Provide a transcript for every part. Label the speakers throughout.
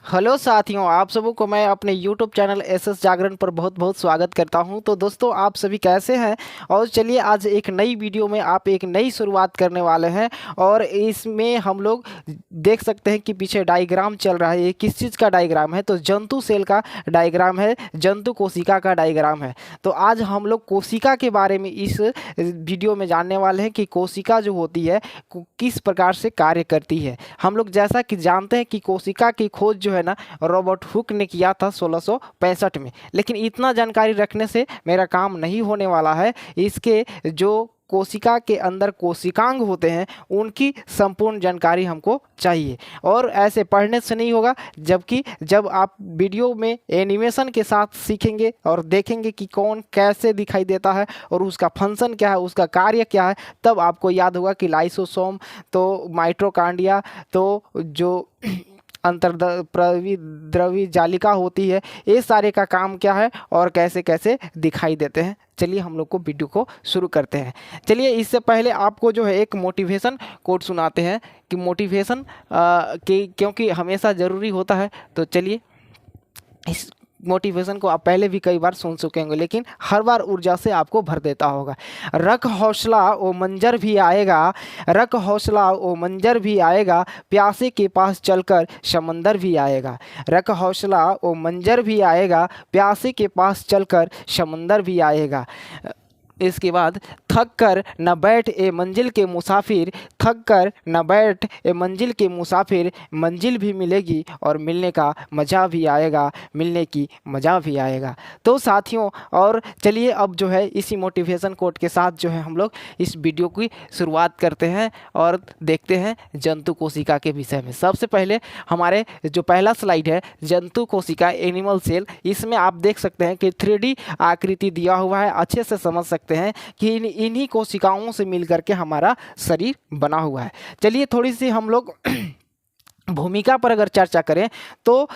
Speaker 1: Hello साथियों, आप सबों को मैं अपने YouTube चैनल एसएस जागरण पर बहुत बहुत स्वागत करता हूं। तो दोस्तों, आप सभी कैसे हैं? और चलिए आज एक नई वीडियो में आप एक नई शुरुआत करने वाले हैं। और इसमें हम लोग देख सकते हैं कि पीछे डायग्राम चल रहा है। ये किस चीज़ का डायग्राम है? तो जंतु सेल का डायग्राम है, जंतु कोशिका का डायग्राम है। तो आज हम लोग कोशिका के बारे में इस वीडियो में जानने वाले हैं कि कोशिका जो होती है किस प्रकार से कार्य करती है। हम लोग जैसा कि जानते हैं कि कोशिका की खोज जो है ना, रॉबर्ट हुक ने किया था 1665 में। लेकिन इतना जानकारी रखने से मेरा काम नहीं होने वाला है। इसके जो कोशिका के अंदर कोशिकांग होते हैं उनकी संपूर्ण जानकारी हमको चाहिए। और ऐसे पढ़ने से नहीं होगा, जबकि जब आप वीडियो में एनिमेशन के साथ सीखेंगे और देखेंगे कि कौन कैसे दिखाई देता है और उसका फंक्शन क्या है, उसका कार्य क्या है, तब आपको याद होगा कि लाइसोसोम, तो माइटोकॉन्ड्रिया, तो जो अंतर्द्रवी द्रवी जालिका होती है, ये सारे का काम क्या है और कैसे कैसे दिखाई देते हैं। चलिए हम लोग को वीडियो को शुरू करते हैं। चलिए इससे पहले आपको जो है एक मोटिवेशन कोट सुनाते हैं कि मोटिवेशन क्योंकि हमेशा ज़रूरी होता है। तो चलिए इस मोटिवेशन को आप पहले भी कई बार सुन चुके होंगे, लेकिन हर बार ऊर्जा से आपको भर देता होगा। रख हौसला ओ मंजर भी आएगा, रख हौसला ओ मंजर भी आएगा, प्यासे के पास चलकर समंदर भी आएगा। रख हौसला ओ मंजर भी आएगा, प्यासे के पास चलकर समंदर भी आएगा। इसके बाद थक कर न बैठ ए मंजिल के मुसाफिर, थक कर न बैठ ए मंजिल के मुसाफिर, मंजिल भी मिलेगी और मिलने का मज़ा भी आएगा, मिलने की मज़ा भी आएगा। तो साथियों, और चलिए अब जो है इसी मोटिवेशन कोट के साथ जो है हम लोग इस वीडियो की शुरुआत करते हैं और देखते हैं जंतु कोशिका के विषय में। सबसे पहले हमारे जो पहला स्लाइड है जंतु कोशिका एनिमल सेल, इसमें आप देख सकते हैं कि 3D आकृति दिया हुआ है। अच्छे से समझ सकते हैं कि इन्हीं कोशिकाओं से मिलकर के हमारा शरीर बना हुआ है। चलिए थोड़ी सी हम लोग भूमिका पर अगर चर्चा करें तो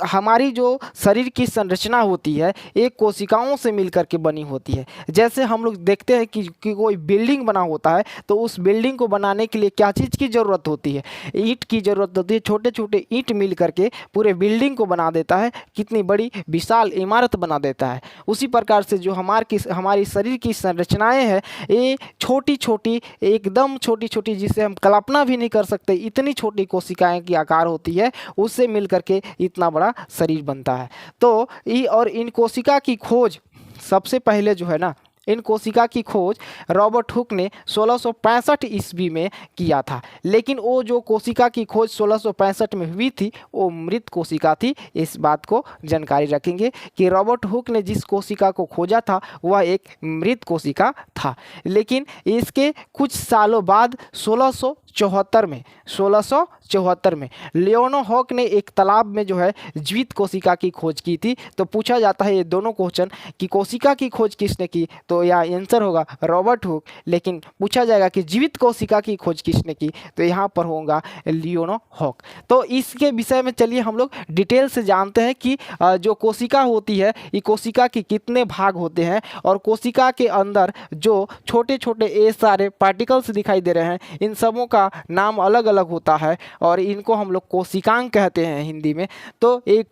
Speaker 1: हमारी जो शरीर की संरचना होती है एक कोशिकाओं से मिलकर के बनी होती है। जैसे हम लोग देखते हैं कि कोई बिल्डिंग बना होता है, तो उस बिल्डिंग को बनाने के लिए क्या चीज़ की ज़रूरत होती है? ईंट की ज़रूरत होती है। छोटे छोटे ईंट मिल करके पूरे बिल्डिंग को बना देता है, कितनी बड़ी विशाल इमारत बना देता है। उसी प्रकार से जो हमारी शरीर की संरचनाएँ हैं, ये छोटी छोटी, एकदम छोटी छोटी, जिसे हम कल्पना भी नहीं कर सकते, इतनी छोटी कोशिकाएं की आकार होती है, उससे मिल करके इतना बड़ा शरीर बनता है। तो इन कोशिका की खोज सबसे पहले जो है ना, इन कोशिका की खोज रॉबर्ट हुक ने 1665 ईस्वी में किया था। लेकिन वो जो कोशिका की खोज 1665 में हुई थी वो मृत कोशिका थी। इस बात को जानकारी रखेंगे कि रॉबर्ट हुक ने जिस कोशिका को खोजा था वह एक मृत कोशिका था। लेकिन इसके कुछ सालों बाद 1674 में लियोनो हॉक ने एक तालाब में जो है जीवित कोशिका की खोज की थी। तो पूछा जाता है ये दोनों क्वेश्चन कि कोशिका की खोज किसने की, तो यह आंसर होगा रॉबर्ट हुक। लेकिन पूछा जाएगा कि जीवित कोशिका की खोज किसने की, तो यहाँ पर होगा लियोनो हॉक। तो इसके विषय में चलिए हम लोग डिटेल से जानते हैं कि जो कोशिका होती है, ये कोशिका के कितने भाग होते हैं और कोशिका के अंदर जो छोटे छोटे ये सारे पार्टिकल्स दिखाई दे रहे हैं, इन सबों का नाम अलग अलग होता है और इनको हम लोग कोशिकांग कहते हैं हिंदी में। तो एक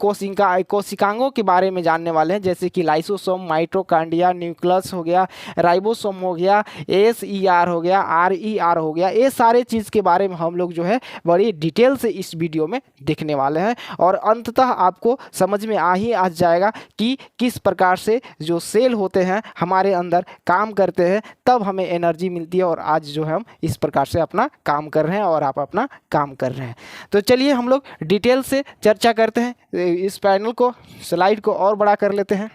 Speaker 1: कोशिकांगों के बारे में जानने वाले हैं, जैसे कि लाइसोसोम, माइटोकॉन्ड्रिया, न्यूक्लियस हो गया, राइबोसोम हो गया, SER हो गया, RER हो गया। ये सारे चीज़ के बारे में हम लोग जो है बड़ी डिटेल से इस वीडियो में देखने वाले हैं और अंततः आपको समझ में आ जाएगा कि किस प्रकार से जो सेल होते हैं हमारे अंदर काम करते हैं, तब हमें एनर्जी मिलती है। और आज जो है हम इस प्रकार से अपना काम कर रहे हैं और आप अपना काम कर रहे हैं। तो चलिए हम लोग डिटेल से चर्चा करते हैं। इस पैनल को, स्लाइड को और बड़ा कर लेते हैं।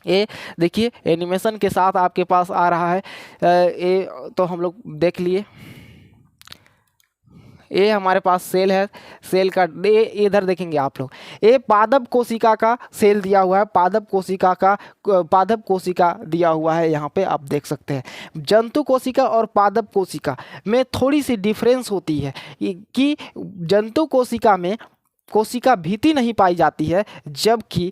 Speaker 1: ये देखिए एनिमेशन के साथ आपके पास आ रहा है। ये तो हम लोग देख लिए। ये हमारे पास सेल है, सेल का ये इधर देखेंगे आप लोग, ये पादप कोशिका का सेल दिया हुआ है, पादप कोशिका दिया हुआ है। यहाँ पे आप देख सकते हैं जंतु कोशिका और पादप कोशिका में थोड़ी सी डिफरेंस होती है कि जंतु कोशिका में कोशिका भीति नहीं पाई जाती है, जबकि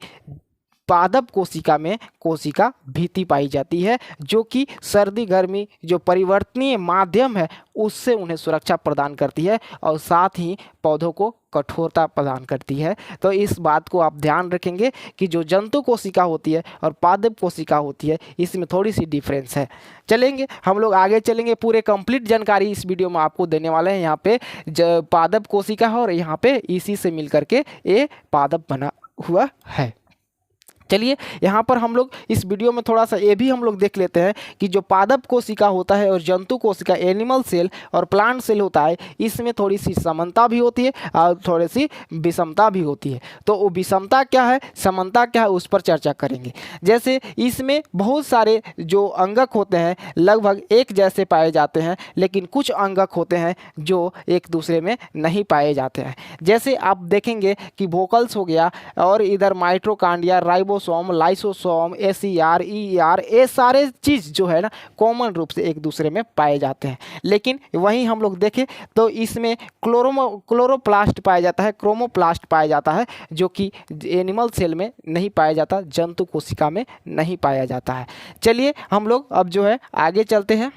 Speaker 1: पादप कोशिका में कोशिका भित्ति पाई जाती है, जो कि सर्दी गर्मी जो परिवर्तनीय माध्यम है उससे उन्हें सुरक्षा प्रदान करती है और साथ ही पौधों को कठोरता प्रदान करती है। तो इस बात को आप ध्यान रखेंगे कि जो जंतु कोशिका होती है और पादप कोशिका होती है इसमें थोड़ी सी डिफरेंस है। चलेंगे हम लोग आगे चलेंगे, पूरे कंप्लीट जानकारी इस वीडियो में आपको देने वाले हैं। यहाँ पे पादप कोशिका है और यहाँ पे इसी से मिल करके ये पादप बना हुआ है। चलिए यहाँ पर हम लोग इस वीडियो में थोड़ा सा ये भी हम लोग देख लेते हैं कि जो पादप कोशिका होता है और जंतु कोशिका एनिमल सेल और प्लांट सेल होता है, इसमें थोड़ी सी समानता भी होती है और थोड़ी सी विषमता भी होती है। तो वो विषमता क्या है, समानता क्या है, उस पर चर्चा करेंगे। जैसे इसमें बहुत सारे जो अंगक होते हैं लगभग एक जैसे पाए जाते हैं, लेकिन कुछ अंगक होते हैं जो एक दूसरे में नहीं पाए जाते हैं। जैसे आप देखेंगे कि वोकल्स हो गया और इधर mitochondria, ribosome, lysosome, ACR, ER, ये सारे चीज़ जो है ना कॉमन रूप से एक दूसरे में पाए जाते हैं। लेकिन वहीं हम लोग देखें तो इसमें क्लोरोप्लास्ट पाया जाता है, क्रोमोप्लास्ट पाया जाता है, जो कि एनिमल सेल में नहीं पाया जाता, जंतु कोशिका में नहीं पाया जाता है। चलिए हम लोग अब जो है आगे चलते हैं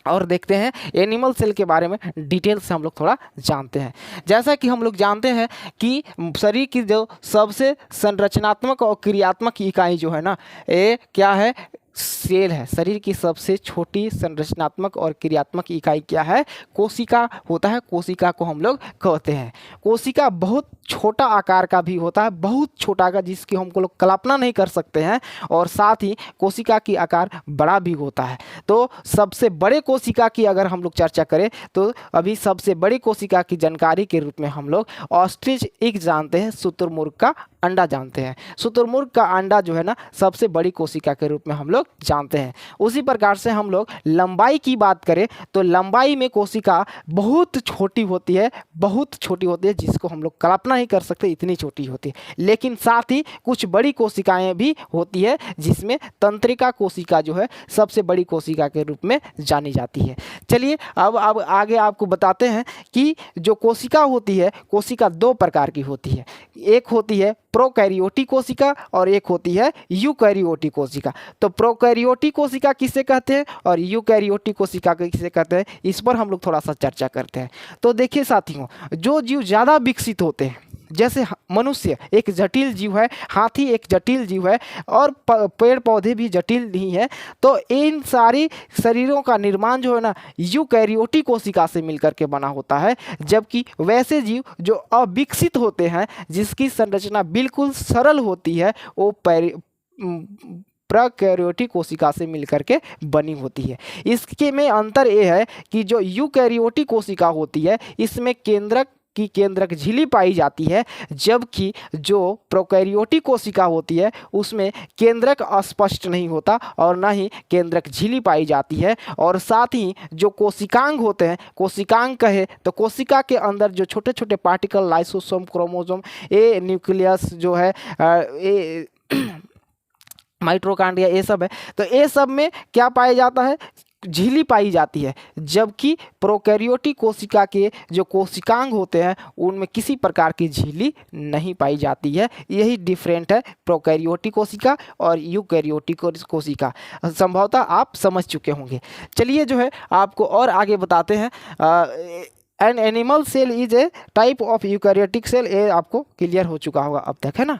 Speaker 1: और देखते हैं एनिमल सेल के बारे में डिटेल से हम लोग थोड़ा जानते हैं। जैसा कि हम लोग जानते हैं कि शरीर की जो सबसे संरचनात्मक और क्रियात्मक इकाई जो है ना, ये क्या है, सेल है। शरीर की सबसे छोटी संरचनात्मक और क्रियात्मक इकाई क्या है, कोशिका होता है। कोशिका को हम लोग कहते हैं। कोशिका बहुत छोटा आकार का भी होता है, बहुत छोटा का, जिसकी हमको लोग कल्पना नहीं कर सकते हैं, और साथ ही कोशिका की आकार बड़ा भी होता है। तो सबसे बड़े कोशिका की अगर हम लोग चर्चा करें तो अभी सबसे बड़ी कोशिका की जानकारी के रूप में हम लोग ऑस्ट्रिच एग जानते हैं, शुतुरमुर्ग का अंडा जानते हैं। शुतुरमुर्ग का अंडा जो है ना सबसे बड़ी कोशिका के रूप में हम लोग जानते हैं। उसी प्रकार से हम लोग लंबाई की बात करें तो लंबाई में कोशिका बहुत छोटी होती है, बहुत छोटी होती है, जिसको हम लोग कल्पना ही कर सकते, इतनी छोटी होती है। लेकिन साथ ही कुछ बड़ी कोशिकाएं भी होती है, जिसमें तंत्रिका कोशिका जो है सबसे बड़ी कोशिका के रूप में जानी जाती है। चलिए अब आगे आपको बताते हैं कि जो कोशिका होती है, कोशिका दो प्रकार की होती है। एक होती है प्रोकैरियोटिक कोशिका और एक होती है यूकैरियोटिक कोशिका। तो प्रोकैरियोटिक कोशिका किसे कहते हैं और यूकैरियोटिक कोशिका किसे कहते हैं, इस पर हम लोग थोड़ा सा चर्चा करते हैं। तो देखिए साथियों, जो जीव ज़्यादा विकसित होते हैं, जैसे मनुष्य एक जटिल जीव है, हाथी एक जटिल जीव है, और पेड़ पौधे भी जटिल ही है। तो इन सारी शरीरों का निर्माण जो है ना यूकैरियोटिक कोशिका से मिलकर के बना होता है, जबकि वैसे जीव जो अविकसित होते हैं, जिसकी संरचना बिल्कुल सरल होती है, वो प्रोकैरियोटिक कोशिका से मिलकर के बनी होती है। इसके में अंतर ये है कि जो यूकैरियोटिक कोशिका होती है, इसमें केंद्रक झिल्ली पाई जाती है, जबकि जो प्रोकैरियोटिक कोशिका होती है उसमें केंद्रक अस्पष्ट नहीं होता और ना ही केंद्रक झिल्ली पाई जाती है। और साथ ही जो कोशिकांग होते हैं, कोशिकांग कहे तो कोशिका के अंदर जो छोटे छोटे पार्टिकल, लाइसोसोम, क्रोमोसोम, ये न्यूक्लियस जो है, ये माइटोकॉन्ड्रिया, ये सब है। तो ये सब में क्या पाया जाता है, झिल्ली पाई जाती है, जबकि प्रोकैरियोटिक कोशिका के जो कोशिकांग होते हैं उनमें किसी प्रकार की झिल्ली नहीं पाई जाती है। यही डिफरेंट है प्रोकैरियोटिक कोशिका और यूकैरियोटिक कोशिका। संभवतः आप समझ चुके होंगे। चलिए जो है आपको और आगे बताते हैं। An animal cell is a type of eukaryotic cell, ये आपको क्लियर हो चुका होगा अब तक, है ना।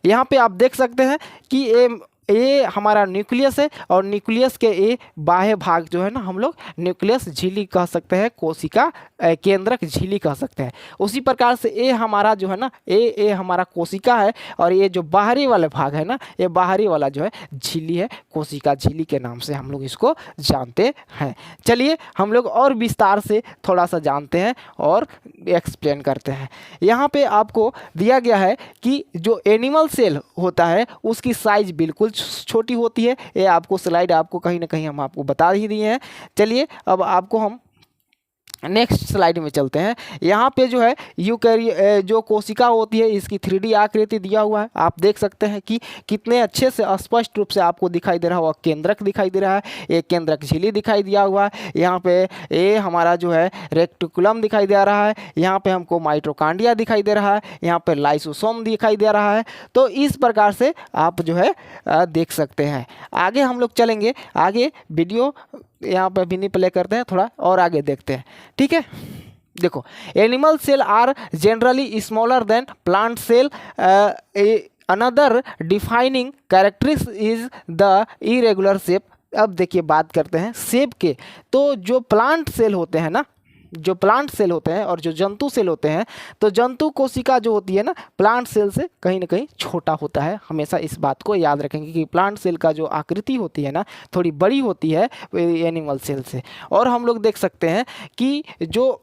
Speaker 1: यहाँ पे आप देख सकते हैं कि ये हमारा न्यूक्लियस है, और न्यूक्लियस के ये बाह्य भाग जो है ना हम लोग न्यूक्लियस झिल्ली कह सकते हैं, कोशिका केंद्रक झिल्ली कह सकते हैं। उसी प्रकार से ये हमारा जो है ना ये हमारा कोशिका है, और ये जो बाहरी वाला भाग है ना, ये बाहरी वाला जो है झिल्ली है, कोशिका झिल्ली के नाम से हम लोग इसको जानते हैं। चलिए हम लोग और विस्तार से थोड़ा सा जानते हैं और एक्सप्लेन करते हैं। यहाँ पे आपको दिया गया है कि जो एनिमल सेल होता है उसकी साइज बिल्कुल छोटी होती है। ये आपको स्लाइड आपको कहीं ना कहीं हम आपको बता ही दिए हैं। चलिए अब आपको हम नेक्स्ट स्लाइड में चलते हैं। यहाँ पे जो है यूकैरियोट जो कोशिका होती है इसकी 3D आकृति दिया हुआ है। आप देख सकते हैं कि कितने अच्छे से स्पष्ट रूप से आपको दिखाई दे रहा होगा। केंद्रक दिखाई दे रहा है, एक केंद्रक झिल्ली दिखाई दिया हुआ है। यहाँ पे ये हमारा जो है रेक्टिकुलम दिखाई दे रहा है। यहाँ पे हमको माइटोकॉन्ड्रिया दिखाई दे रहा है। यहाँ पे लाइसोसोम दिखाई दे रहा है। तो इस प्रकार से आप जो है देख सकते हैं। आगे हम लोग चलेंगे, आगे वीडियो यहाँ पे भी नहीं प्ले करते हैं, थोड़ा और आगे देखते हैं। ठीक है, देखो, animal cell are generally smaller than plant cell. Another defining characteristic is the irregular shape. अब देखिए बात करते हैं शेप के। तो जो प्लांट सेल होते हैं ना, जो प्लांट सेल होते हैं और जो जंतु सेल होते हैं, तो जंतु कोशिका जो होती है ना प्लांट सेल से कहीं ना कहीं छोटा होता है। हमेशा इस बात को याद रखेंगे कि प्लांट सेल का जो आकृति होती है ना थोड़ी बड़ी होती है एनिमल सेल से। और हम लोग देख सकते हैं कि जो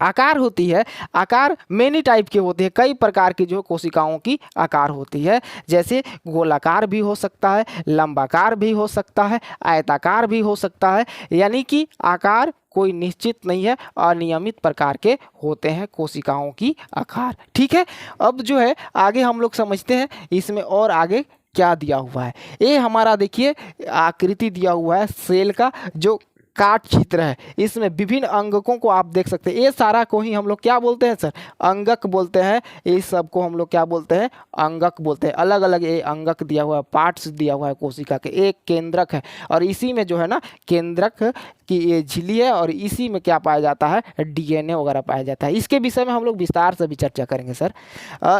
Speaker 1: आकार होती है, आकार मेनी टाइप के होते हैं। कई प्रकार की जो कोशिकाओं की आकार होती है, जैसे गोलाकार भी हो सकता है, लंबाकार भी हो सकता है, आयताकार भी हो सकता है। यानी कि आकार कोई निश्चित नहीं है, अनियमित प्रकार के होते हैं कोशिकाओं की आकार। ठीक है, अब जो है आगे हम लोग समझते हैं इसमें और आगे क्या दिया हुआ है। ये हमारा देखिए आकृति दिया हुआ है सेल का, जो काट चित्र है। इसमें विभिन्न अंगकों को आप देख सकते हैं। ये सारा को ही हम लोग क्या बोलते हैं सर? अंगक बोलते हैं। इस सब को हम लोग क्या बोलते हैं? अंगक बोलते हैं। अलग अलग ये अंगक दिया हुआ है, पार्ट्स दिया हुआ है कोशिका के। एक केंद्रक है और इसी में जो है ना केंद्रक की ये झिल्ली है और इसी में क्या पाया जाता है? DNA वगैरह पाया जाता है। इसके विषय में हम लोग विस्तार से भी चर्चा करेंगे सर।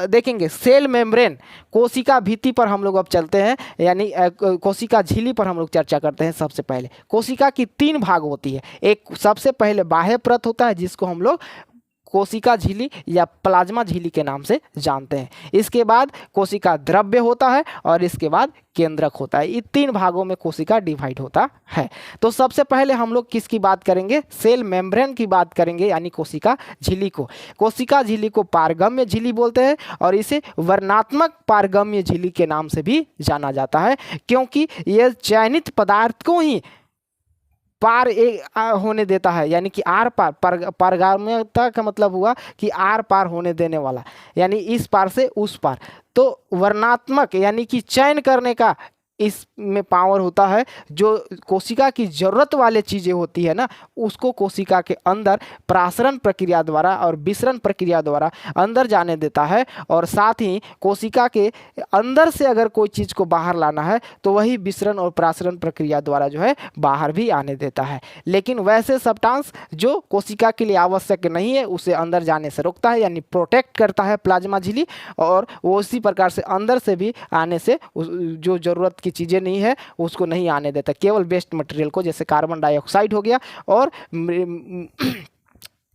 Speaker 1: देखेंगे सेल मेम्ब्रेन, कोशिका भित्ति पर हम लोग अब चलते हैं, यानी कोशिका झिल्ली पर हम लोग चर्चा करते हैं। सबसे पहले कोशिका की 3 भाग होती है। एक सबसे पहले बाह्य परत होता है जिसको हम लोग कोशिका झिल्ली या प्लाज्मा झिल्ली के नाम से जानते हैं। इसके बाद कोशिका द्रव्य होता है और इसके बाद केंद्रक होता है। ये 3 भागों में कोशिका डिवाइड होता है। तो सबसे पहले हम लोग किसकी बात करेंगे? सेल मेम्ब्रेन की बात करेंगे, यानी कोशिका झिल्ली को। कोशिका झिल्ली को पारगम्य झिल्ली बोलते हैं और इसे वर्णात्मक पारगम्य झिल्ली के नाम से भी जाना जाता है, क्योंकि यह चयनित पदार्थ को ही पार होने देता है, यानी कि आर पार। पारगम्यता का मतलब हुआ कि आर पार होने देने वाला, यानी इस पार से उस पार। तो वर्णात्मक यानी कि चयन करने का इसमें पावर होता है। जो कोशिका की ज़रूरत वाले चीज़ें होती है ना, उसको कोशिका के अंदर प्रासरण प्रक्रिया द्वारा और विसरण प्रक्रिया द्वारा अंदर जाने देता है। और साथ ही कोशिका के अंदर से अगर कोई चीज़ को बाहर लाना है तो वही विसरण और प्रासरण प्रक्रिया द्वारा जो है बाहर भी आने देता है। लेकिन वैसे सब्सटेंस जो कोशिका के लिए आवश्यक नहीं है उसे अंदर जाने से रोकता है, यानी प्रोटेक्ट करता है प्लाज्मा झिल्ली। और वो उसी प्रकार से अंदर से भी आने से जो ज़रूरत की चीज़ें नहीं है उसको नहीं आने देता, केवल वेस्ट मटेरियल को, जैसे कार्बन डाइऑक्साइड हो गया और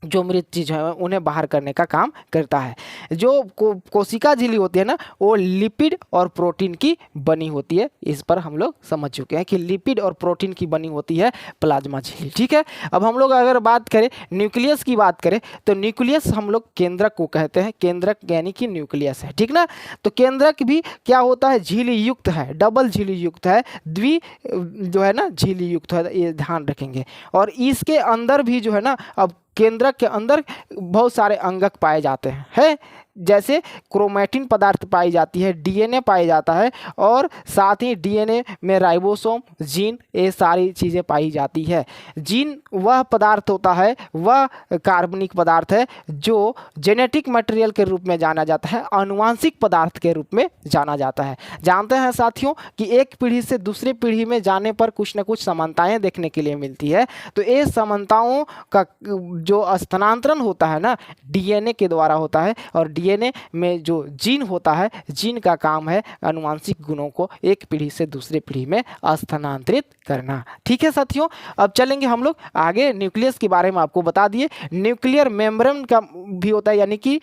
Speaker 1: जो मृत चीज़ है उन्हें बाहर करने का काम करता है। जो कोशिका झिल्ली होती है ना वो लिपिड और प्रोटीन की बनी होती है। इस पर हम लोग समझ चुके हैं कि लिपिड और प्रोटीन की बनी होती है प्लाज्मा झिल्ली। ठीक है, अब हम लोग अगर बात करें न्यूक्लियस की बात करें तो न्यूक्लियस हम लोग केंद्रक को कहते हैं। केंद्रक यानी कि न्यूक्लियस है, ठीक ना। तो केंद्रक भी क्या होता है? झिल्ली युक्त है, डबल झिल्ली युक्त है, द्वि जो है ना झिल्ली युक्त है, ये ध्यान रखेंगे। और इसके अंदर भी जो है ना, अब केंद्रक के अंदर बहुत सारे अंगक पाए जाते हैं, जैसे क्रोमैटिन पदार्थ पाई जाती है, DNA पाया जाता है और साथ ही DNA में राइबोसोम, जीन, ये सारी चीज़ें पाई जाती है। जीन वह पदार्थ होता है, वह कार्बनिक पदार्थ है जो जेनेटिक मटेरियल के रूप में जाना जाता है, आनुवांशिक पदार्थ के रूप में जाना जाता है। जानते हैं साथियों कि एक पीढ़ी से दूसरी पीढ़ी में जाने पर कुछ न कुछ समानताएं देखने के लिए मिलती है। तो ये समानताओं का जो स्थानांतरण होता है ना DNA के द्वारा होता है। और DNA में जो जीन होता है, जीन का काम है आनुवांशिक गुणों को एक पीढ़ी से दूसरी पीढ़ी में स्थानांतरित करना। ठीक है साथियों, अब चलेंगे हम लोग आगे। न्यूक्लियस के बारे में आपको बता दिए। न्यूक्लियर मेम्ब्रेन का भी होता है, यानी कि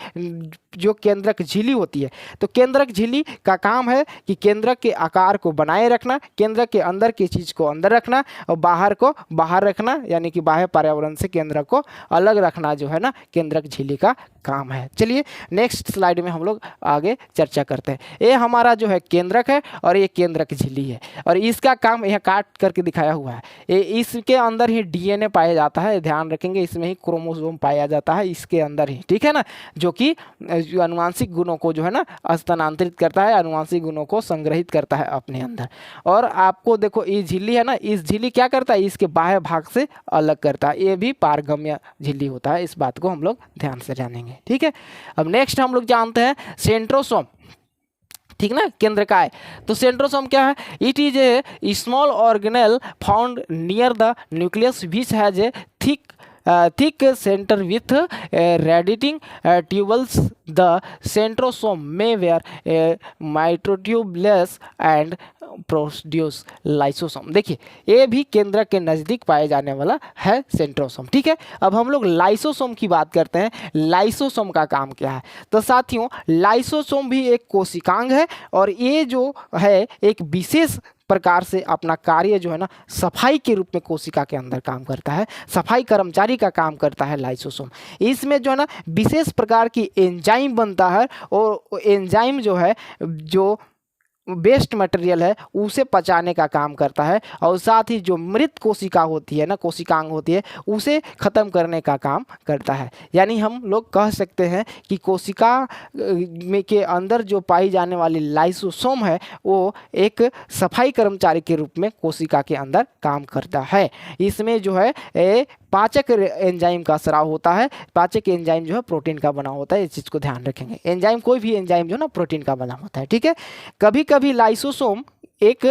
Speaker 1: जो केंद्रक झिल्ली होती है। तो केंद्रक झिल्ली का काम है कि केंद्रक के आकार को बनाए रखना, केंद्रक के अंदर की चीज़ को अंदर रखना और बाहर को बाहर रखना, यानी कि बाह्य पर्यावरण से केंद्रक को अलग रखना जो है ना केंद्रक झिल्ली का काम है। चलिए नेक्स्ट नेक्स्ट स्लाइड में हम लोग आगे चर्चा करते हैं। ये हमारा जो है केंद्रक है और ये केंद्रक झिल्ली है और इसका काम यहाँ काट करके दिखाया हुआ है। ये इसके अंदर ही डीएनए पाया जाता है, ध्यान रखेंगे, इसमें ही क्रोमोसोम पाया जाता है इसके अंदर ही, ठीक है ना, जो कि आनुवांशिक गुणों को जो है ना स्थानांतरित करता है, आनुवांशिक गुणों को संग्रहित करता है अपने अंदर। और आपको देखो ये झिल्ली है ना, इस झिल्ली क्या करता है, इसके बाह्य भाग से अलग करता है, ये भी पारगम्य झिल्ली होता है, इस बात को हम लोग ध्यान से जानेंगे, ठीक है। अब नेक्स्ट हम लोग जानते हैं सेंट्रोसोम, ठीक ना, केंद्रकाय। तो सेंट्रोसोम क्या है, it is a small organelle found near the nucleus which has a thick center with radiating tubules. The centrosome may wear a microtubulus and produce lysosome. देखिए ये भी केंद्रक के नज़दीक पाए जाने वाला है सेंट्रोसोम, ठीक है। अब हम लोग लाइसोसोम की बात करते हैं। लाइसोसोम का काम क्या है, तो साथियों लाइसोसोम भी एक कोशिकांग है और ये जो है एक विशेष प्रकार से अपना कार्य जो है ना सफाई के रूप में कोशिका के अंदर काम करता है, सफाई कर्मचारी का काम करता है लाइसोसोम। इसमें जो है ना विशेष प्रकार की एंजाइम बनता है और एंजाइम जो है जो वेस्ट मटेरियल है उसे पचाने का काम करता है और साथ ही जो मृत कोशिका होती है ना, कोशिकांग होती है, उसे ख़त्म करने का काम करता है। यानी हम लोग कह सकते हैं कि कोशिका में के अंदर जो पाई जाने वाली लाइसोसोम है वो एक सफाई कर्मचारी के रूप में कोशिका के अंदर काम करता है। इसमें जो है पाचक एंजाइम का स्राव होता है। पाचक एंजाइम जो है प्रोटीन का बना होता है, इस चीज़ को ध्यान रखेंगे। एंजाइम कोई भी एंजाइम जो है ना प्रोटीन का बना होता है, ठीक है। कभी कभी लाइसोसोम एक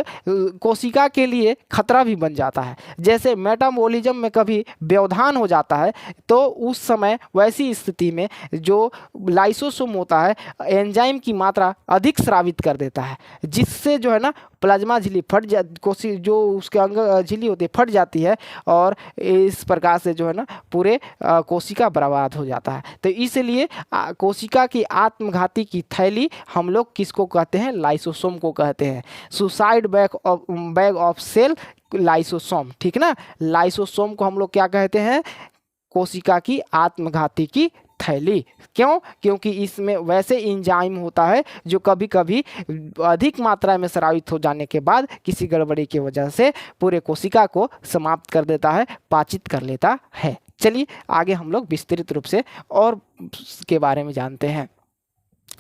Speaker 1: कोशिका के लिए खतरा भी बन जाता है, जैसे मेटाबॉलिज्म में कभी व्यवधान हो जाता है तो उस समय वैसी स्थिति में जो लाइसोसोम होता है एंजाइम की मात्रा अधिक स्रावित कर देता है, जिससे जो है ना प्लाज्मा झिल्ली फट जा जो उसके अंग झिल्ली होती है फट जाती है और इस प्रकार से जो है ना पूरे कोशिका बर्बाद हो जाता है। तो इसलिए कोशिका की आत्मघाती की थैली हम लोग किसको कहते हैं, लाइसोसोम को कहते हैं। Suicide bag of cell lysosome, ठीक ना। लाइसोसोम को हम लोग क्या कहते हैं, कोशिका की आत्मघाती की थैली। क्यों, क्योंकि इसमें वैसे एंजाइम होता है जो कभी कभी अधिक मात्रा में स्रावित हो जाने के बाद किसी गड़बड़ी की वजह से पूरे कोशिका को समाप्त कर देता है, पाचित कर लेता है। चलिए आगे हम लोग विस्तृत रूप से और के बारे में जानते हैं।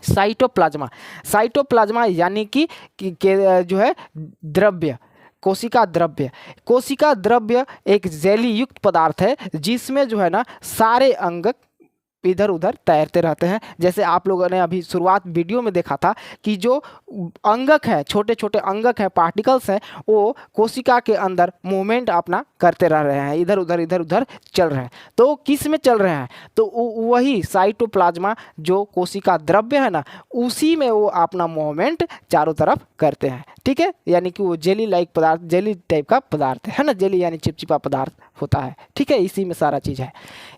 Speaker 1: साइटोप्लाज्मा, साइटोप्लाज्मा यानी कि जो है द्रव्य, कोशिका द्रव्य। कोशिका द्रव्य एक जेली युक्त पदार्थ है जिसमें जो है ना सारे अंग इधर उधर तैरते रहते हैं। जैसे आप लोगों ने अभी शुरुआत वीडियो में देखा था कि जो अंगक है, छोटे छोटे अंगक हैं, पार्टिकल्स हैं, वो कोशिका के अंदर मूवमेंट अपना करते रह रहे हैं, इधर उधर चल रहे हैं। तो किस में चल रहे हैं, तो वही साइटोप्लाज्मा जो कोशिका द्रव्य है ना, उसी में वो अपना मूवमेंट चारों तरफ करते हैं, ठीक है। यानी कि वो जेली लाइक पदार्थ, जेली टाइप का पदार्थ है ना, जेली यानी चिपचिपा पदार्थ होता है, ठीक है। इसी में सारा चीज़ है।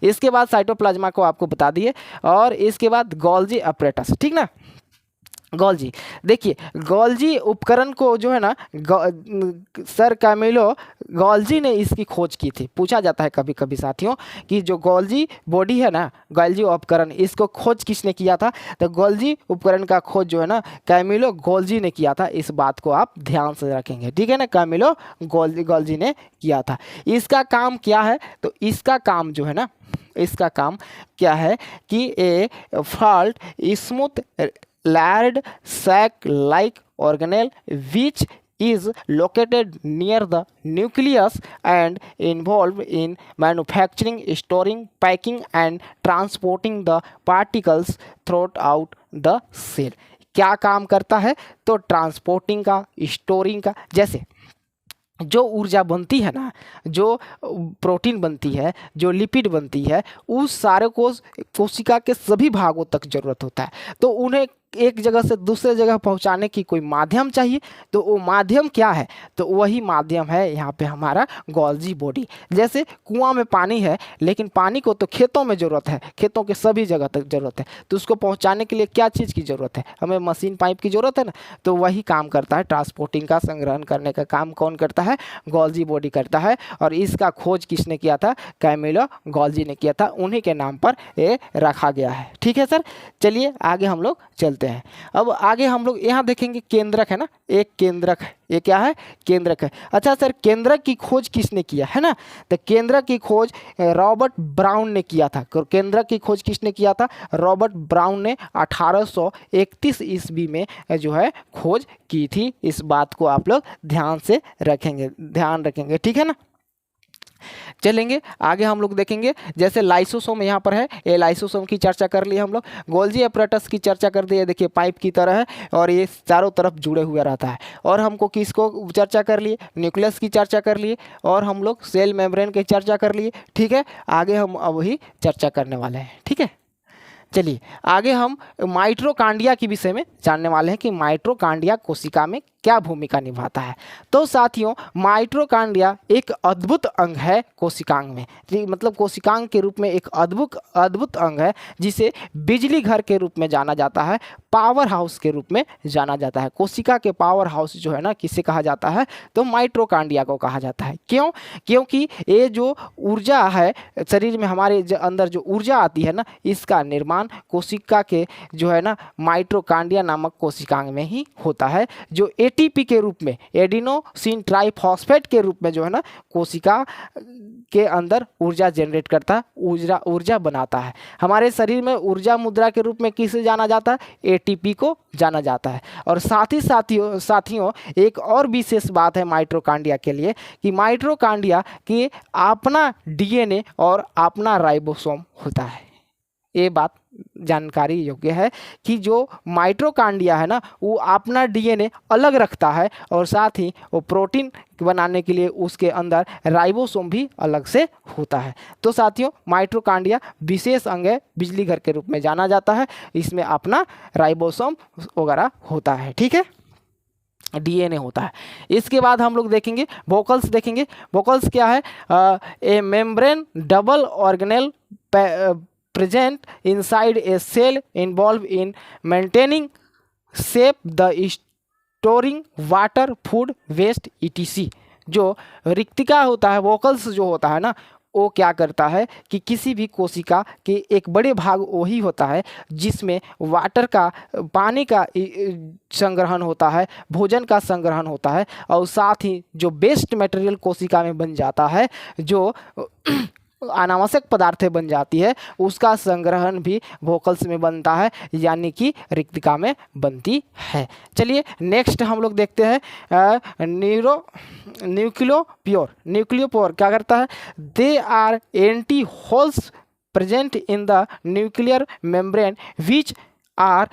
Speaker 1: इसके बाद साइटोप्लाज्मा को आपको बता दिए और इसके बाद गोल्जी अपरेटस, ठीक ना। गोल्जी, देखिए गोल्जी उपकरण को जो है ना सर कैमिलो गोल्जी ने इसकी खोज की थी। पूछा जाता है कभी कभी साथियों कि जो गोल्जी बॉडी है ना, गोल्जी उपकरण, इसको खोज किसने किया था, तो गोल्जी उपकरण का खोज जो है ना कैमिलो गोल्जी ने किया था। इस बात को आप ध्यान से रखेंगे, ठीक है ना, कैमिलो गोल्जी ने किया था। इसका काम क्या है, तो इसका काम जो है ना, इसका काम क्या है कि ए fault smooth layered sac-like organelle which is located near the nucleus and involved in manufacturing, storing, packing and transporting the particles throughout the cell। क्या काम करता है, तो ट्रांसपोर्टिंग का, स्टोरिंग का। जैसे जो ऊर्जा बनती है ना, जो प्रोटीन बनती है, जो लिपिड बनती है, उस सारे को कोशिका के सभी भागों तक जरूरत होता है। तो उन्हें एक जगह से दूसरे जगह पहुंचाने की कोई माध्यम चाहिए, तो वो माध्यम क्या है, तो वही माध्यम है यहाँ पे हमारा गोल्जी बॉडी। जैसे कुआं में पानी है, लेकिन पानी को तो खेतों में ज़रूरत है, खेतों के सभी जगह तक ज़रूरत है, तो उसको पहुँचाने के लिए क्या चीज़ की ज़रूरत है, हमें मशीन पाइप की ज़रूरत है ना। तो वही काम करता है, ट्रांसपोर्टिंग का, संग्रहण करने का काम कौन करता है, गोल्जी बॉडी करता है। और इसका खोज किसने किया था, कैमिलो गोल्जी ने किया था, उन्हीं के नाम पर ये रखा गया है। ठीक है सर, चलिए आगे हम लोग चलते हैं। अब आगे हम लोग यहाँ देखेंगे केंद्रक है ना, एक केंद्रक है, ये क्या है, केंद्रक है। अच्छा सर, केंद्रक की खोज किसने किया है ना, तो केंद्रक की खोज रॉबर्ट ब्राउन ने किया था। केंद्रक की खोज किसने किया था, रॉबर्ट ब्राउन ने 1831 ईस्वी में जो है खोज की थी। इस बात को आप लोग ध्यान से रखेंगे, ध्यान रखेंगे, ठीक है ना। चलेंगे आगे हम लोग देखेंगे, जैसे लाइसोसोम यहाँ पर है, ये लाइसोसोम की चर्चा कर ली हम लोग, गोल्जी अपरेटस की चर्चा कर दी है, देखिए पाइप की तरह है और ये चारों तरफ जुड़े हुए रहता है। और हमको किसको चर्चा कर लिए, न्यूक्लियस की चर्चा कर लिए, और हम लोग सेल मेम्ब्रेन की चर्चा कर लिए। ठीक है, आगे हम अब वही चर्चा करने वाले हैं। ठीक है, चलिए आगे हम माइटोकांड्रिया के विषय में जानने वाले हैं कि माइटोकांड्रिया कोशिका में क्या भूमिका निभाता है। तो साथियों, माइटोकांड्रिया एक अद्भुत अंग है कोशिकांग में, मतलब कोशिकांग के रूप में एक अद्भुत अंग है, जिसे बिजली घर के रूप में जाना जाता है, पावर हाउस के रूप में जाना जाता है। कोशिका के पावर हाउस जो है ना, किसे कहा जाता है, तो माइटोकांड्रिया को कहा जाता है। क्यों, क्योंकि ये जो ऊर्जा है शरीर में, हमारे अंदर जो ऊर्जा आती है ना, इसका निर्माण कोशिका के जो है ना माइटोकांड्रिया नामक कोशिकांग में ही होता है, जो एटीपी के रूप में, एडिनोसिन ट्राइफॉस्फेट के रूप में जो है ना कोशिका के अंदर ऊर्जा जनरेट करता है, ऊर्जा बनाता है। हमारे शरीर में ऊर्जा मुद्रा के रूप में किसे जाना जाता है, एटीपी को जाना जाता है। और साथियों एक और विशेष बात है माइटोकांड्रिया के लिए, कि माइटोकांड्रिया के अपना डीएनए और अपना राइबोसोम होता है। ये बात जानकारी योग्य है कि जो माइटोकांड्रिया है ना, वो अपना डीएनए अलग रखता है, और साथ ही वो प्रोटीन बनाने के लिए उसके अंदर राइबोसोम भी अलग से होता है। तो साथियों, माइटोकांड्रिया विशेष अंग है, बिजली घर के रूप में जाना जाता है, इसमें अपना राइबोसोम वगैरह होता है। ठीक है, डीएनए होता है। इसके बाद हम लोग देखेंगे वोकल्स, देखेंगे वोकल्स क्या है, ए membrane double organelle present inside a cell involved in maintaining shape, the storing water, food waste etc। जो रिक्तिका होता है, वोकल्स जो होता है ना, वो क्या करता है कि किसी भी कोशिका के एक बड़े भाग वही होता है जिसमें वाटर का, पानी का संग्रहण होता है, भोजन का संग्रहण होता है, और साथ ही जो वेस्ट मटेरियल कोशिका में बन जाता है, जो अनावश्यक पदार्थें बन जाती है, उसका संग्रहण भी वोकल्स में बनता है, यानी कि रिक्तिका में बनती है। चलिए नेक्स्ट हम लोग देखते हैं न्यूक्लियोपोर क्या करता है, दे आर एंटी holes present in the nuclear membrane which are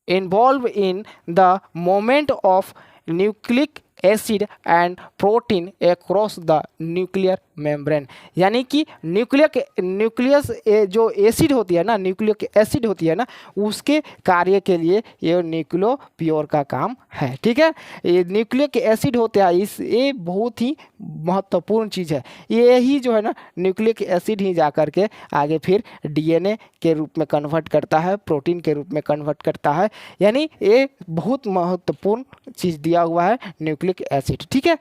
Speaker 1: involve in the movement of nucleic acid and protein across the nuclear membrane. यानी कि न्यूक्लियस जो एसिड होती है ना, न्यूक्लिक एसिड होती है ना, उसके कार्य के लिए ये न्यूक्लियोपोर का काम है। ठीक है, ये न्यूक्लिक एसिड होता है, ये बहुत ही महत्वपूर्ण चीज़ है। ये ही जो है ना न्यूक्लिक एसिड ही जा कर के आगे फिर डीएनए के रूप में कन्वर्ट करता है, प्रोटीन के रूप में कन्वर्ट करता है, यानी ये बहुत महत्वपूर्ण चीज़ दिया हुआ है न्यूक्लिक एसिड। ठीक है,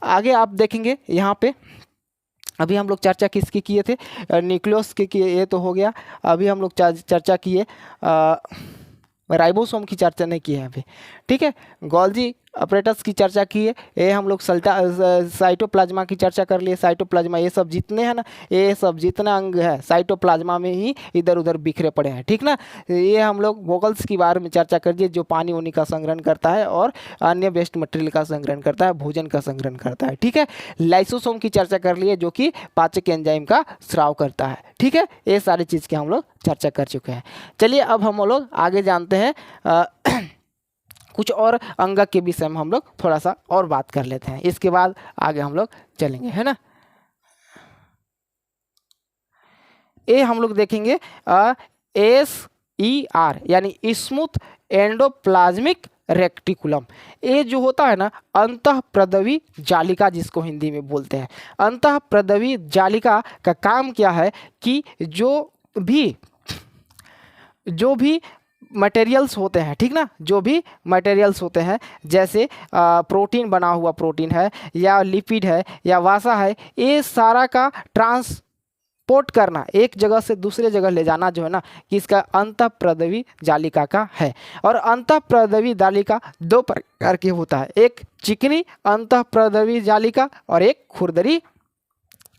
Speaker 1: आगे आप देखेंगे यहाँ पे, अभी हम लोग चर्चा किसकी किए थे, न्यूक्लियस के किए, ये तो हो गया। अभी हम लोग चर्चा किए राइबोसोम की चर्चा नहीं की है अभी। ठीक है, गोल्जी अपरेटस की चर्चा की है, ये हम लोग साइटोप्लाज्मा की चर्चा कर लिए। साइटोप्लाज्मा, ये सब जितने हैं ना, ये सब जितना अंग है साइटोप्लाज्मा में ही इधर उधर बिखरे पड़े हैं। ठीक ना, ये हम लोग वोकल्स के बारे में चर्चा कर दिए, जो पानी वानी का संग्रहण करता है और अन्य वेस्ट मटेरियल का संग्रहण करता है, भोजन का संग्रहण करता है। ठीक है, लाइसोसोम की चर्चा कर लिए, जो कि पाचक एंजाइम का स्राव करता है। ठीक है, ये सारी चीज़ की हम लोग चर्चा कर चुके हैं। चलिए अब हम लोग आगे जानते हैं कुछ और अंग के विषय में हम लोग थोड़ा सा और बात कर लेते हैं, इसके बाद आगे हम लोग चलेंगे, है ना। ये हम लोग देखेंगे एस ER यानी स्मूथ एंडोप्लाज्मिक रेक्टिकुलम। ये जो होता है ना अंतःप्रदवी जालिका जिसको हिंदी में बोलते हैं। अंतःप्रदवी जालिका का काम क्या है कि जो भी मटेरियल्स होते हैं, ठीक ना, जो भी मटेरियल्स होते हैं जैसे प्रोटीन, बना हुआ प्रोटीन है या लिपिड है या वसा है, ये सारा का ट्रांसपोर्ट करना, एक जगह से दूसरे जगह ले जाना जो है ना कि इसका अंतःप्रदवी जालिका का है। और अंतःप्रदवी जालिका दो प्रकार की होता है, एक चिकनी अंतःप्रदवी जालिका और एक खुरदरी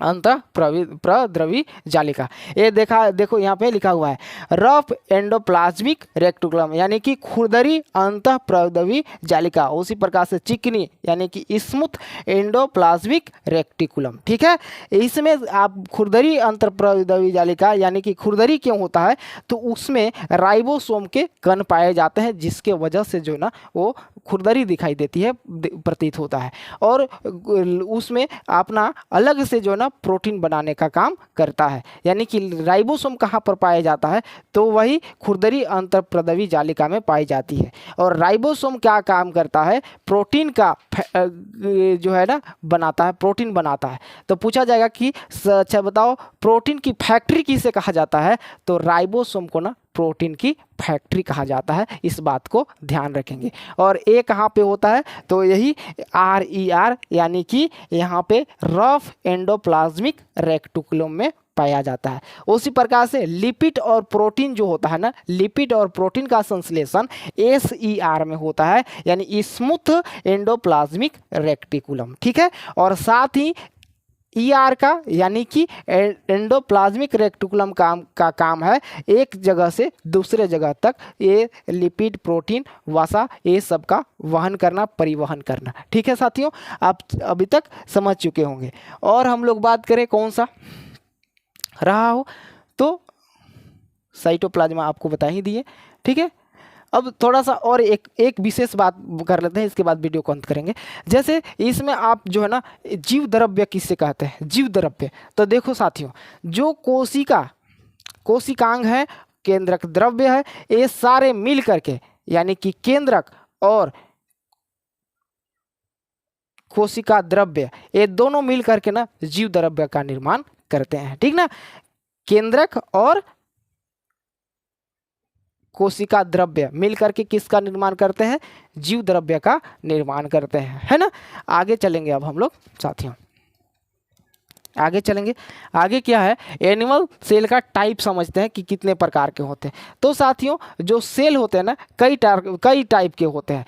Speaker 1: अंतःप्रद्रवी जालिका। ये देखो यहाँ पे लिखा हुआ है रफ एंडोप्लाज्मिक रेक्टिकुलम यानी कि खुरदरी अंतःप्रद्रवी जालिका, उसी प्रकार से चिकनी यानी कि स्मूथ एंडोप्लाज्मिक रेक्टिकुलम। ठीक है, इसमें आप खुरदरी अंतःप्रद्रवी जालिका यानी कि खुरदरी क्यों होता है, तो उसमें राइबोसोम के कण पाए जाते हैं जिसके वजह से जो ना वो खुरदरी दिखाई देती है, प्रतीत होता है। और उसमें अपना अलग से जो ना प्रोटीन बनाने का काम करता है, यानी कि राइबोसोम कहाँ पर पाया जाता है, तो वही खुरदरी अंतःप्रद्रवी जालिका में पाई जाती है। और राइबोसोम क्या काम करता है, प्रोटीन का जो है ना बनाता है, प्रोटीन बनाता है। तो पूछा जाएगा कि अच्छा बताओ प्रोटीन की फैक्ट्री किसे कहा जाता है, तो राइबोसोम को ना प्रोटीन की फैक्ट्री कहा जाता है, इस बात को ध्यान रखेंगे। और ये कहाँ पे होता है, तो यही RER यानी कि यहाँ पे रफ एंडोप्लाज्मिक रेक्टिकुलम में पाया जाता है। उसी प्रकार से लिपिड और प्रोटीन जो होता है ना, लिपिड और प्रोटीन का संश्लेषण SER में होता है यानी स्मूथ एंडोप्लाज्मिक रेक्टिकुलम। ठीक है, और साथ ही ER का यानी कि एंडोप्लाज्मिक रेक्टिकुलम का काम है एक जगह से दूसरे जगह तक ये लिपिड, प्रोटीन, वसा ये सब का वहन करना, परिवहन करना। ठीक है साथियों, आप अभी तक समझ चुके होंगे। और हम लोग बात करें कौन सा रहा हो, तो साइटोप्लाज्मा आपको बता ही दिए। ठीक है, अब थोड़ा सा और एक विशेष बात कर लेते हैं, इसके बाद वीडियो को अंत करेंगे। जैसे इसमें आप जो है ना जीव द्रव्य किससे कहते हैं, जीव द्रव्य। तो देखो साथियों, जो कोशिकांग है, केंद्रक द्रव्य है, ये सारे मिल करके यानी कि केंद्रक और कोशिका द्रव्य ये दोनों मिल करके ना जीव द्रव्य का निर्माण करते हैं। ठीक ना, केंद्रक और कोशिका द्रव्य मिलकर के किसका निर्माण करते हैं, जीव द्रव्य का निर्माण करते हैं, है ना। आगे चलेंगे अब हम लोग साथियों, आगे चलेंगे। आगे क्या है, एनिमल सेल का टाइप समझते हैं कि कितने प्रकार के होते हैं। तो साथियों जो सेल होते हैं ना कई टाइप के होते हैं,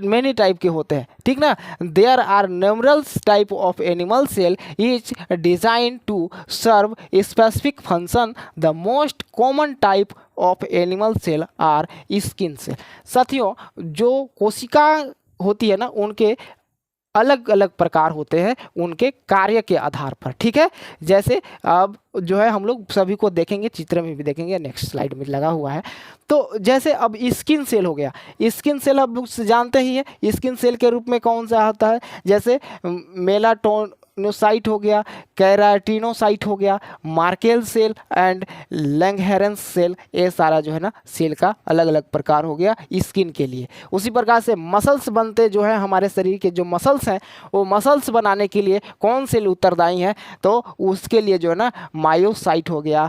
Speaker 1: मेनी टाइप के होते हैं। ठीक ना, there are numerous type of animal cell is design to serve specific function. The most common type of animal cell are skin cell. साथियों जो कोशिका होती है ना उनके अलग अलग प्रकार होते हैं उनके कार्य के आधार पर। ठीक है, जैसे अब जो है हम लोग सभी को देखेंगे, चित्र में भी देखेंगे, नेक्स्ट स्लाइड में लगा हुआ है। तो जैसे अब स्किन सेल हो गया, स्किन सेल अब लोग जानते ही है, स्किन सेल के रूप में कौन सा आता है, जैसे मेलाटोनोसाइट हो गया, केराटिनोसाइट हो गया, मार्केल सेल एंड लैंगहेरन सेल, ये सारा जो है ना सेल का अलग अलग प्रकार हो गया स्किन के लिए। उसी प्रकार से मसल्स बनते जो है, हमारे शरीर के जो मसल्स हैं वो मसल्स बनाने के लिए कौन सेल उत्तरदायी है, तो उसके लिए जो है ना मायोसाइट हो गया,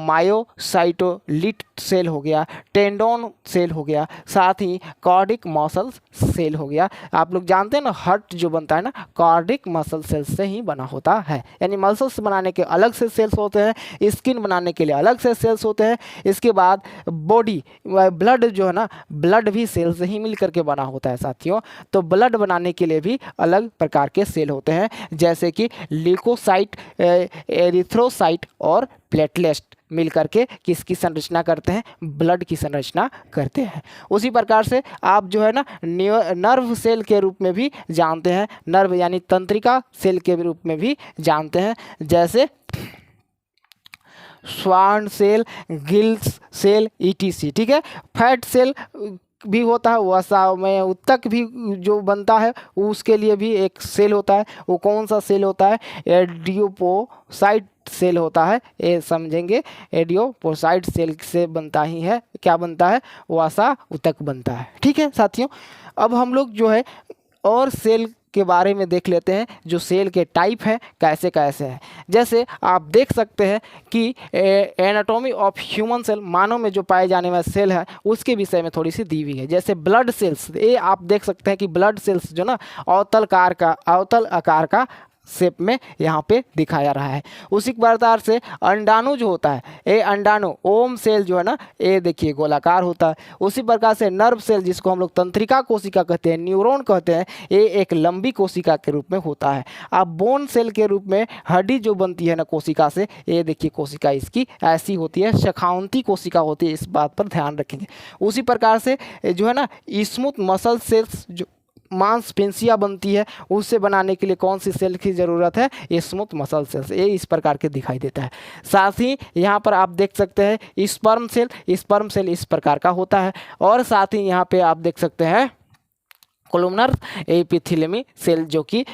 Speaker 1: मायोसाइटोलिट सेल हो गया, टेंडोन सेल हो गया, साथ ही कार्डिक मसल्स सेल हो गया। आप लोग जानते हैं ना हार्ट जो बनता है ना कार्डिक मसल सेल्स से ही बना होता है, यानी मसल्स बनाने के अलग से सेल्स होते हैं, स्किन बनाने के लिए अलग से सेल्स होते हैं। इसके बाद बॉडी ब्लड जो है ना, ब्लड भी सेल से ही मिल करके बना होता है साथियों। तो ब्लड बनाने के लिए भी अलग प्रकार के सेल होते हैं, जैसे कि ल्यूकोसाइट, एरिथ्रोसाइट और प्लेटलेट मिल करके किसकी संरचना करते हैं, ब्लड की संरचना करते हैं। उसी प्रकार से आप जो है ना नर्व सेल के रूप में भी जानते हैं, नर्व यानी तंत्रिका सेल के रूप में भी जानते हैं, जैसे Schwann cell, gills cell ETC। ठीक है, फैट सेल भी होता है, वसा में उत्तक भी जो बनता है उसके लिए भी एक सेल होता है, वो कौन सा सेल होता है, एडियोपोसाइट सेल होता है, ये समझेंगे। एडियोपोसाइट सेल से बनता ही है, क्या बनता है, वसा ऊतक बनता है। ठीक है साथियों, अब हम लोग जो है और सेल के बारे में देख लेते हैं, जो सेल के टाइप हैं कैसे कैसे हैं। जैसे आप देख सकते हैं कि एनाटॉमी ऑफ ह्यूमन सेल, मानव में जो पाए जाने वाले सेल है उसके विषय में थोड़ी सी दी हुई है। जैसे ब्लड सेल्स, ये आप देख सकते हैं कि ब्लड सेल्स जो ना अवतल आकार का शेप में यहाँ पे दिखाया रहा है। उसी प्रकार से अंडाणु जो होता है, ये अंडाणु ओम सेल जो है ना, ये देखिए गोलाकार होता है। उसी प्रकार से नर्व सेल, जिसको हम लोग तंत्रिका कोशिका कहते हैं, न्यूरॉन कहते हैं, ये एक लंबी कोशिका के रूप में होता है। अब बोन सेल के रूप में हड्डी जो बनती है ना कोशिका से, ये देखिए कोशिका इसकी ऐसी होती है, शखावंती कोशिका होती है, इस बात पर ध्यान रखेंगे। उसी प्रकार से जो है ना स्मूथ मसल सेल्स, जो मांसपेशियाँ बनती है, उससे बनाने के लिए कौन सी सेल की ज़रूरत है, ये स्मूथ मसल सेल्स, ये इस प्रकार के दिखाई देता है। साथ ही यहाँ पर आप देख सकते हैं स्पर्म सेल इस प्रकार का होता है। और साथ ही यहाँ पे आप देख सकते हैं कोलुमनर एपिथेलियमी सेल, जो कि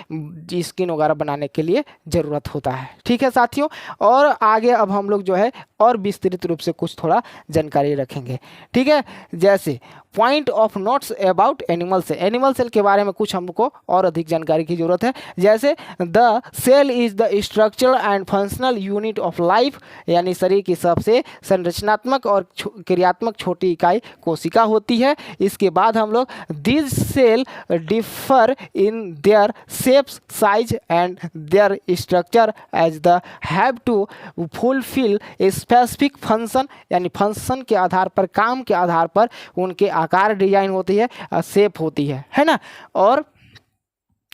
Speaker 1: स्किन वगैरह बनाने के लिए ज़रूरत होता है। ठीक है साथियों, और आगे अब हम लोग जो है और विस्तृत रूप से कुछ थोड़ा जानकारी रखेंगे। ठीक है, जैसे point of notes about animal cell के बारे में कुछ हमको और अधिक जानकारी की जरूरत है। जैसे the cell is the structural and functional unit of life, यानी शरीर की सबसे संरचनात्मक और क्रियात्मक छोटी इकाई कोशिका होती है। इसके बाद हम लोग this cell differ in their shapes, size and their structure as the have to fulfil a specific function, यानी फंक्शन के आधार पर, काम के आधार पर उनके आकार डिजाइन होती है, शेप होती है ना। और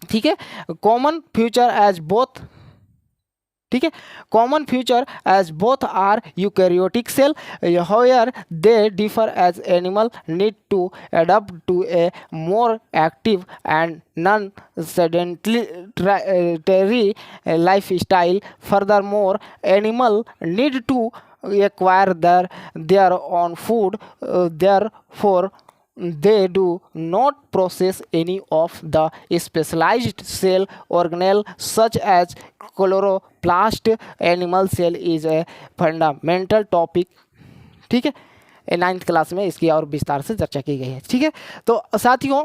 Speaker 1: ठीक है, कॉमन फ्यूचर एज बोथ, ठीक है, common future as both are eukaryotic cell, however they differ as animal need to adopt to a more active and non sedentary lifestyle. Furthermore animal need to acquire their own food, therefore they do not possess any of the specialized cell organelle such as chloroplast. Animal cell is a fundamental topic। ठीक है, 9th class में इसकी और विस्तार से चर्चा की गई है। ठीक है, तो साथियों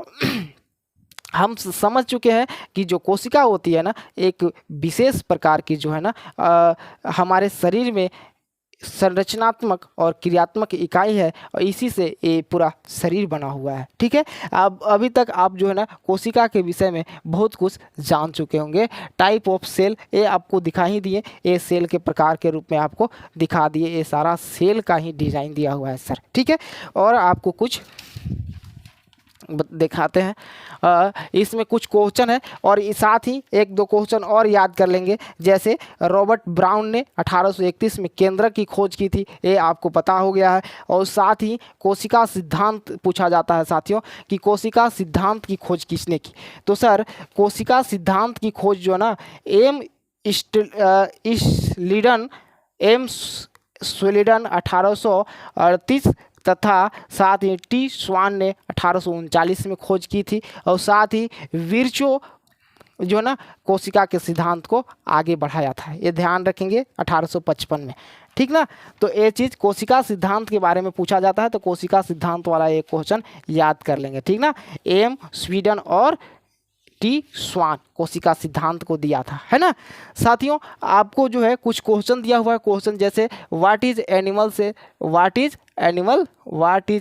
Speaker 1: हम समझ चुके हैं कि जो कोशिका होती है ना, एक विशेष प्रकार की जो है ना हमारे शरीर में संरचनात्मक और क्रियात्मक इकाई है, और इसी से ये पूरा शरीर बना हुआ है। ठीक है, अब अभी तक आप जो है ना कोशिका के विषय में बहुत कुछ जान चुके होंगे। टाइप ऑफ सेल ये आपको दिखा ही दिए, ये सेल के प्रकार के रूप में आपको दिखा दिए, ये सारा सेल का ही डिज़ाइन दिया हुआ है सर। ठीक है, और आपको कुछ दिखाते हैं, इसमें कुछ क्वेश्चन है और साथ ही एक दो क्वेश्चन और याद कर लेंगे। जैसे रॉबर्ट ब्राउन ने 1831 में केंद्रक की खोज की थी, ये आपको पता हो गया है। और साथ ही कोशिका सिद्धांत पूछा जाता है साथियों कि कोशिका सिद्धांत की खोज किसने की। तो सर कोशिका सिद्धांत की खोज जो है ना एम स्वीडन 1838 तथा साथ ही टी स्वान ने 1839 में खोज की थी। और साथ ही विर्चो जो है ना कोशिका के सिद्धांत को आगे बढ़ाया था, ये ध्यान रखेंगे 1855 में। ठीक ना, तो ये चीज़ कोशिका सिद्धांत के बारे में पूछा जाता है, तो कोशिका सिद्धांत वाला एक क्वेश्चन याद कर लेंगे। ठीक ना, एम स्वीडन और टी स्वान कोशिका सिद्धांत को दिया था, है ना। साथियों आपको जो है कुछ क्वेश्चन दिया हुआ है। क्वेश्चन जैसे व्हाट इज एनिमल से, what is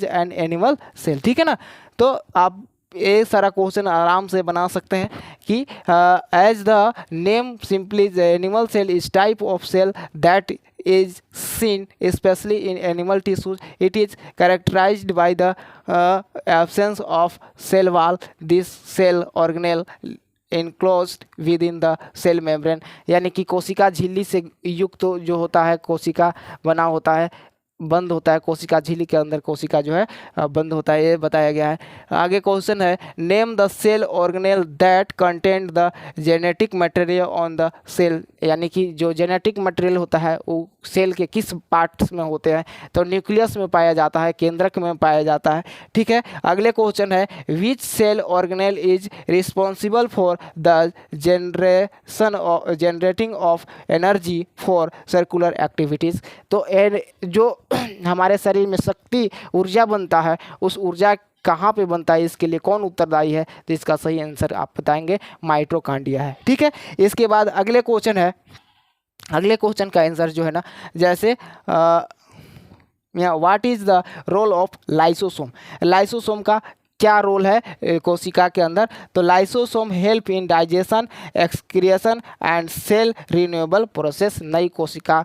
Speaker 1: an animal cell. ठीक है ना, तो आप ये सारा क्वेश्चन आराम से बना सकते हैं कि as the name simply animal cell is type of cell that is seen especially in animal tissues. It is characterized by the absence of cell wall. This cell organelle enclosed within the cell membrane, यानी कि कोशिका झिल्ली से युक्त जो होता है कोशिका बना होता है, बंद होता है, कोशिका झिल्ली के अंदर कोशिका जो है बंद होता है, ये बताया गया है। आगे क्वेश्चन है, name the cell organelle that content the genetic material on the cell, यानी कि जो जेनेटिक मटेरियल होता है वो सेल के किस पार्ट्स में होते हैं, तो न्यूक्लियस में पाया जाता है, केंद्रक में पाया जाता है। ठीक है, अगले क्वेश्चन है, which cell organelle is responsible for the generating of energy for circular activities, तो जो हमारे शरीर में शक्ति ऊर्जा बनता है, उस ऊर्जा कहाँ पे बनता है, इसके लिए कौन उत्तरदायी है, तो इसका सही आंसर आप बताएंगे माइटोकॉन्ड्रिया है। ठीक है, इसके बाद अगले क्वेश्चन है, अगले क्वेश्चन का आंसर जो है ना, जैसे what is the role of lysosome, lysosome का क्या रोल है कोशिका के अंदर, तो lysosome help in digestion, excretion and cell renewable process, नई कोशिका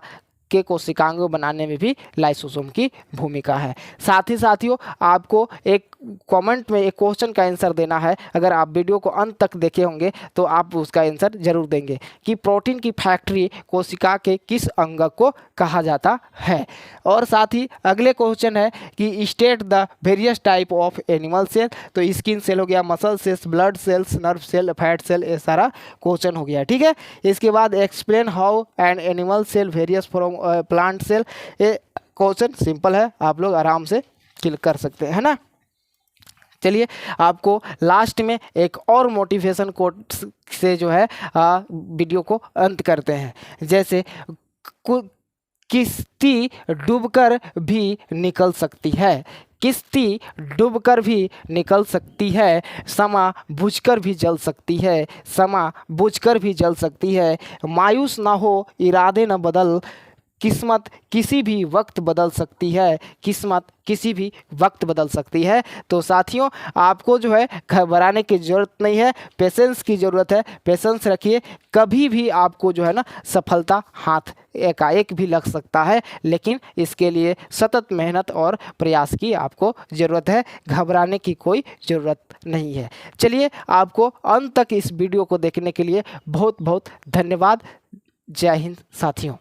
Speaker 1: के कोशिकांग बनाने में भी लाइसोसोम की भूमिका है। साथ ही साथियों, आपको एक कमेंट में एक क्वेश्चन का आंसर देना है, अगर आप वीडियो को अंत तक देखे होंगे तो आप उसका आंसर जरूर देंगे कि प्रोटीन की फैक्ट्री कोशिका के किस अंग को कहा जाता है। और साथ ही अगले क्वेश्चन है कि state the various type of animal cell, तो स्किन सेल हो गया, muscle cells, blood cells, nerve cell, fat cell, ये सारा क्वेश्चन हो गया। ठीक है, इसके बाद explain how an animal cell various from plant cell, ये क्वेश्चन सिंपल है, आप लोग आराम से क्लिक कर सकते हैं, है ना। चलिए, आपको लास्ट में एक और मोटिवेशन कोट से जो है वीडियो को अंत करते हैं। जैसे किश्ती डूबकर भी निकल सकती है, किश्ती डूबकर भी निकल सकती है, समा बुझकर भी जल सकती है, समा बुझकर भी जल सकती है, मायूस ना हो, इरादे न बदल, किस्मत किसी भी वक्त बदल सकती है, किस्मत किसी भी वक्त बदल सकती है। तो साथियों, आपको जो है घबराने की ज़रूरत नहीं है, पेशेंस की ज़रूरत है, पेशेंस रखिए, कभी भी आपको जो है ना सफलता हाथ एकाएक भी लग सकता है, लेकिन इसके लिए सतत मेहनत और प्रयास की आपको ज़रूरत है, घबराने की कोई ज़रूरत नहीं है। चलिए, आपको अंत तक इस वीडियो को देखने के लिए बहुत बहुत धन्यवाद। जय हिंद साथियों।